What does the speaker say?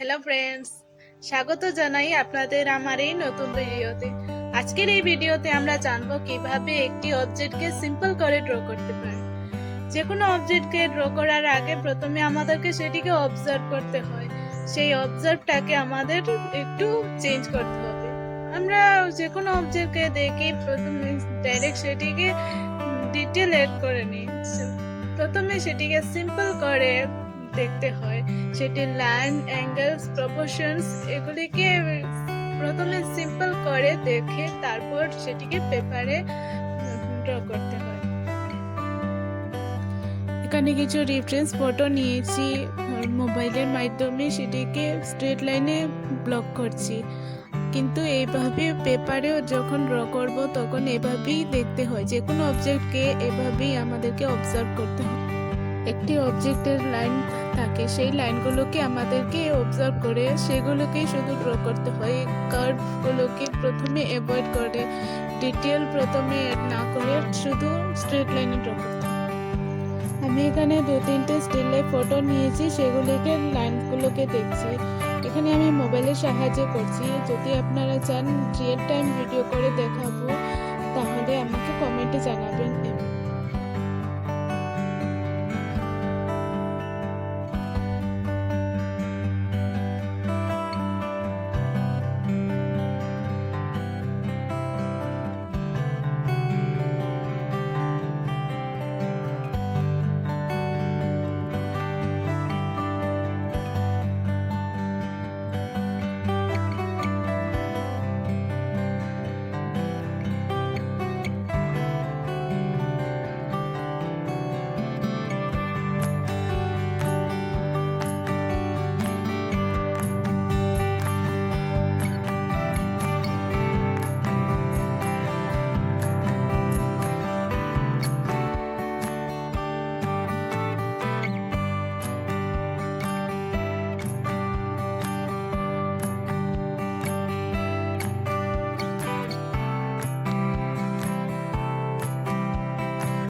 Hello friends, স্বাগত জানাই আপনাদের আমার এই নতুন ভিডিওতে। আজকের এই ভিডিওতে আমরা জানবো কিভাবে একটি অবজেক্টকে সিম্পল করে ড্র করতে পারি। যে কোনো অবজেক্টকে ড্র করার আগে প্রথমে আমাদেরকে সেটিকে অবজার্ভ করতে হয়। সেই অবজার্ভটাকে আমাদের একটু চেঞ্জ করতে হবে। আমরা যে কোনো অবজেক্টকে দেখি প্রথমে ডাইরেক্ট সেটিকে ডিটেল এড করে নিই। প্রথমে সেটিকে সিম্পল করে দেখতে হয়। সেটির লাইন, অ্যাঙ্গেলস, প্রপোর্শনস এগুলিকে প্রথমে সিম্পল করে দেখে তারপর সেটিকে পেপারে ড্র করতে হয়। এখানে কিছু রেফারেন্স ফটো নিয়েছি, মোবাইলের মাধ্যমে সেটিকে স্ট্রেট লাইনে ব্লক করছি। কিন্তু এইভাবে পেপারেও যখন ড্র করব তখন এভাবেই দেখতে হয়। যে কোনো অবজেক্টকে এভাবেই আমাদেরকে অবজার্ভ করতে হয়। একটি অবজেক্টের লাইন থাকে, সেই লাইনগুলোকে আমাদেরকে অবজার্ভ করে সেগুলোকেই শুধু ড্র করতে হয়। কার্ভগুলোকে প্রথমে অ্যাভয়েড করে ডিটেল প্রথমে অ্যাড না করে শুধু স্ট্রেট লাইনে ড্র করতে হয়। আমি এখানে 2-3টে স্টিল লাইফ ফটো নিয়েছি, সেগুলিকে লাইনগুলোকে দেখছি। এখানে আমি মোবাইলের সাহায্যে করছি। যদি আপনারা চান রিয়েল টাইম ভিডিও করে দেখাবো তাহলে আমাকে কমেন্টে জানাবেন।